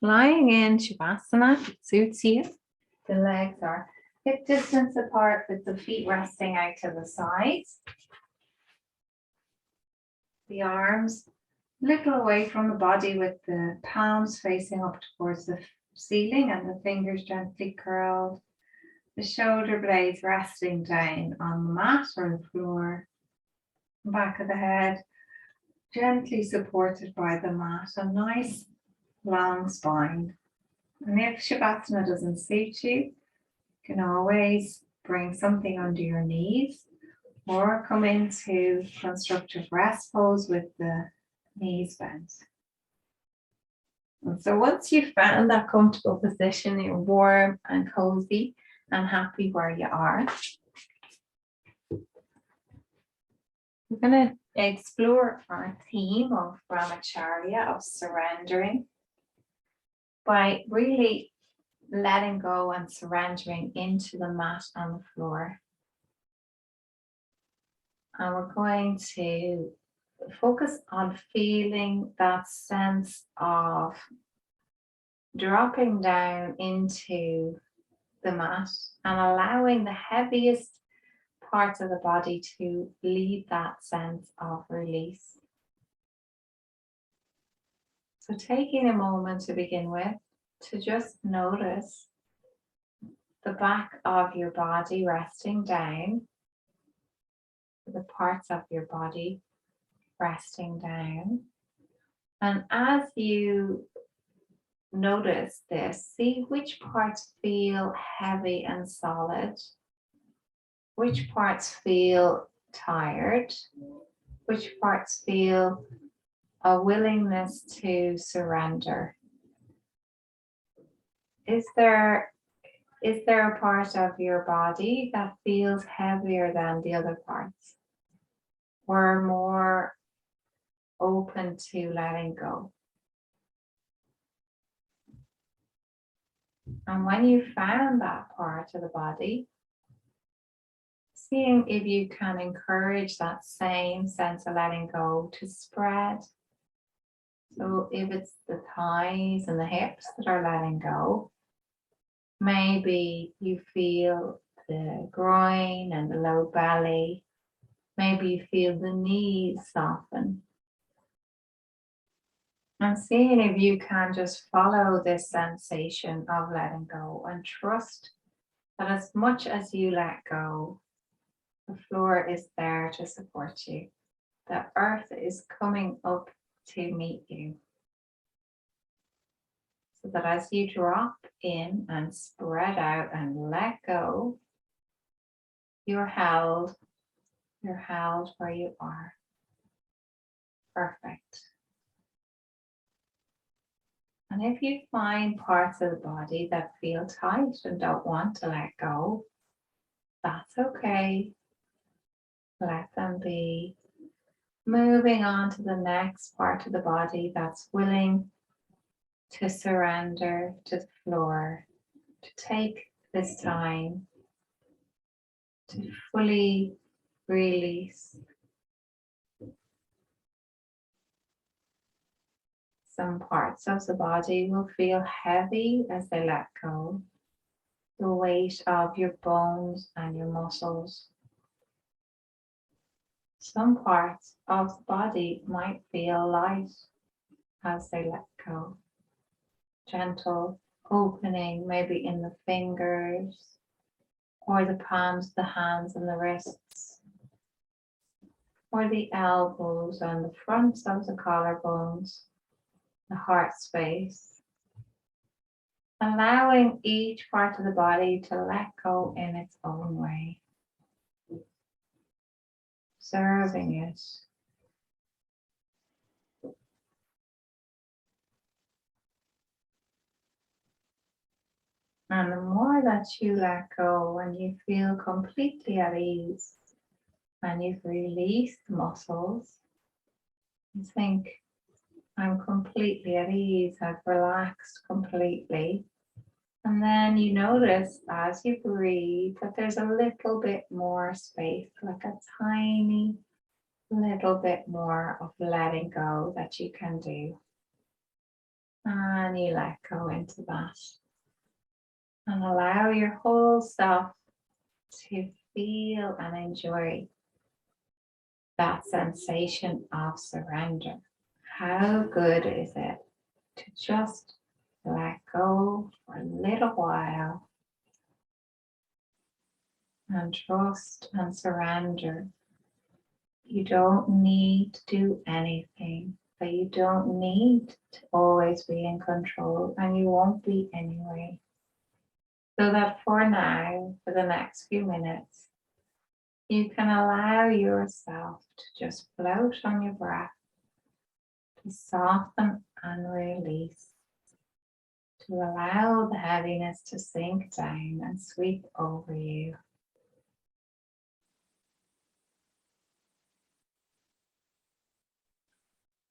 Lying in Shavasana, if it suits you. The legs are hip distance apart with the feet resting out to the sides. The arms a little away from the body with the palms facing up towards the ceiling and the fingers gently curled. The shoulder blades resting down on the mat or the floor. Back of the head gently supported by the mat. A nice long spine. And if Shavasana doesn't suit you, you can always bring something under your knees or come into constructive rest pose with the knees bent. And so once you've found that comfortable position, you're warm and cozy and happy where you are, we're going to explore our theme of Brahmacharya, of surrendering, by really letting go and surrendering into the mat on the floor. And we're going to focus on feeling that sense of dropping down into the mat and allowing the heaviest parts of the body to lead that sense of release. So taking a moment to begin with, to just notice the back of your body resting down, the parts of your body resting down. And as you notice this, see which parts feel heavy and solid, which parts feel tired, which parts feel a willingness to surrender. Is there a part of your body that feels heavier than the other parts? Or more open to letting go? And when you found that part of the body, seeing if you can encourage that same sense of letting go to spread. So if it's the thighs and the hips that are letting go, maybe you feel the groin and the low belly. Maybe you feel the knees soften. And seeing if you can just follow this sensation of letting go and trust that as much as you let go, the floor is there to support you. The earth is coming up to meet you. So that as you drop in and spread out and let go, you're held where you are. Perfect. And if you find parts of the body that feel tight and don't want to let go, that's okay. Let them be. Moving on to the next part of the body that's willing to surrender to the floor, to take this time to fully release. Some parts of the body will feel heavy as they let go. The weight of your bones and your muscles. Some parts of the body might feel light as they let go. Gentle opening, maybe in the fingers or the palms, the hands and the wrists, or the elbows and the fronts of the collarbones, the heart space. Allowing each part of the body to let go in its own way. Observing it. And the more that you let go and you feel completely at ease and you've released muscles, you think, I'm completely at ease, I've relaxed completely. And then you notice as you breathe that there's a little bit more space, like a tiny little bit more of letting go that you can do. And you let go into that. And allow your whole self to feel and enjoy that sensation of surrender. How good is it to just let go for a little while and trust and surrender? You don't need to do anything, but you don't need to always be in control, and you won't be anyway. So that for now, for the next few minutes, you can allow yourself to just float on your breath, to soften and release, to allow the heaviness to sink down and sweep over you.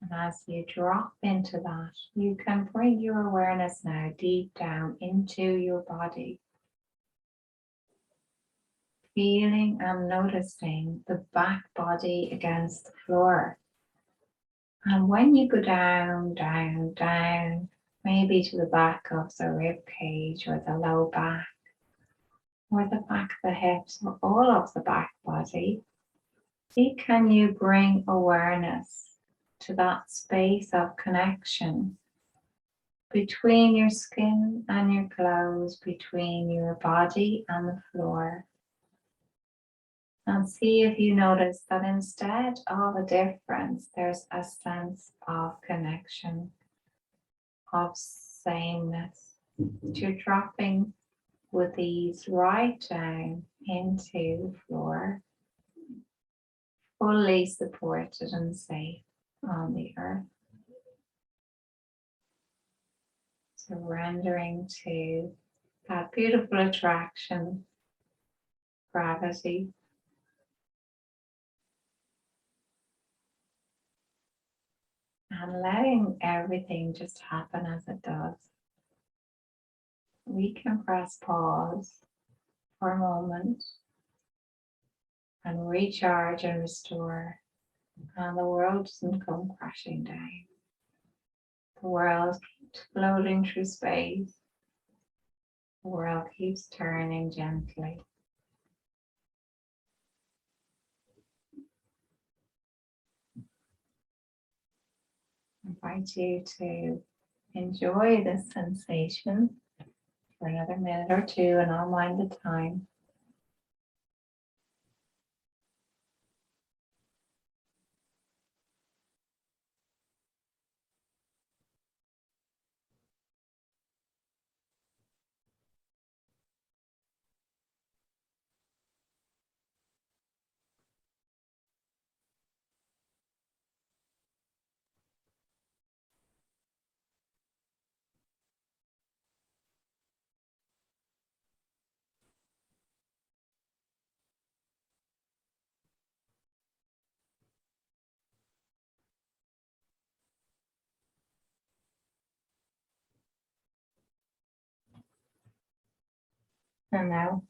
And as you drop into that, you can bring your awareness now deep down into your body, feeling and noticing the back body against the floor. And when you go down, down, down, maybe to the back of the rib cage or the low back, or the back of the hips, or all of the back body, see, can you bring awareness to that space of connection between your skin and your clothes, between your body and the floor. And see if you notice that instead of a difference, there's a sense of connection, of sameness. You're dropping with ease right down into the floor, fully supported and safe on the earth. Surrendering to that beautiful attraction, gravity. And letting everything just happen as it does. We can press pause for a moment and recharge and restore. And the world doesn't come crashing down. The world keeps floating through space. The world keeps turning gently. I invite you to enjoy this sensation for another minute or two, and I'll mind the time. And now,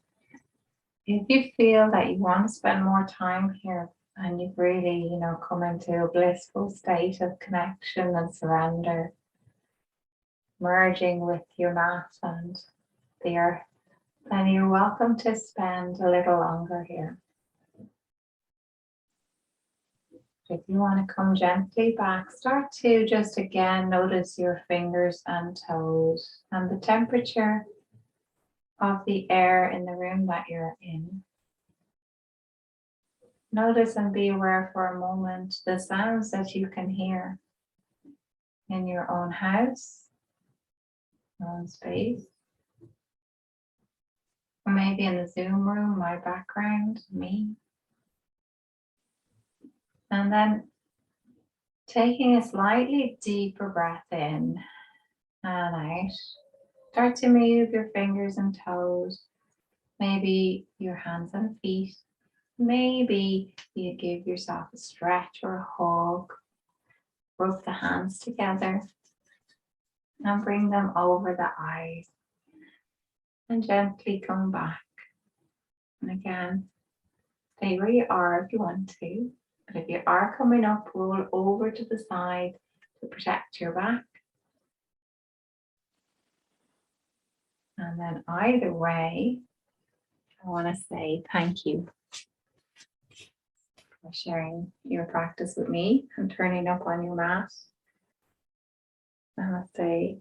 if you feel that you want to spend more time here and you've really, come into a blissful state of connection and surrender, merging with your mat and the earth, then you're welcome to spend a little longer here. If you want to come gently back, start to just again notice your fingers and toes and the temperature of the air in the room that you're in. Notice and be aware for a moment the sounds that you can hear in your own house, your own space, or maybe in the Zoom room, my background, me. And then taking a slightly deeper breath in and out, start to move your fingers and toes, maybe your hands and feet. Maybe you give yourself a stretch or a hug, rub the hands together and bring them over the eyes and gently come back. And again, stay where you are if you want to, but if you are coming up, roll over to the side to protect your back. And then either way, I want to say thank you for sharing your practice with me and turning up on your mat. Namaste.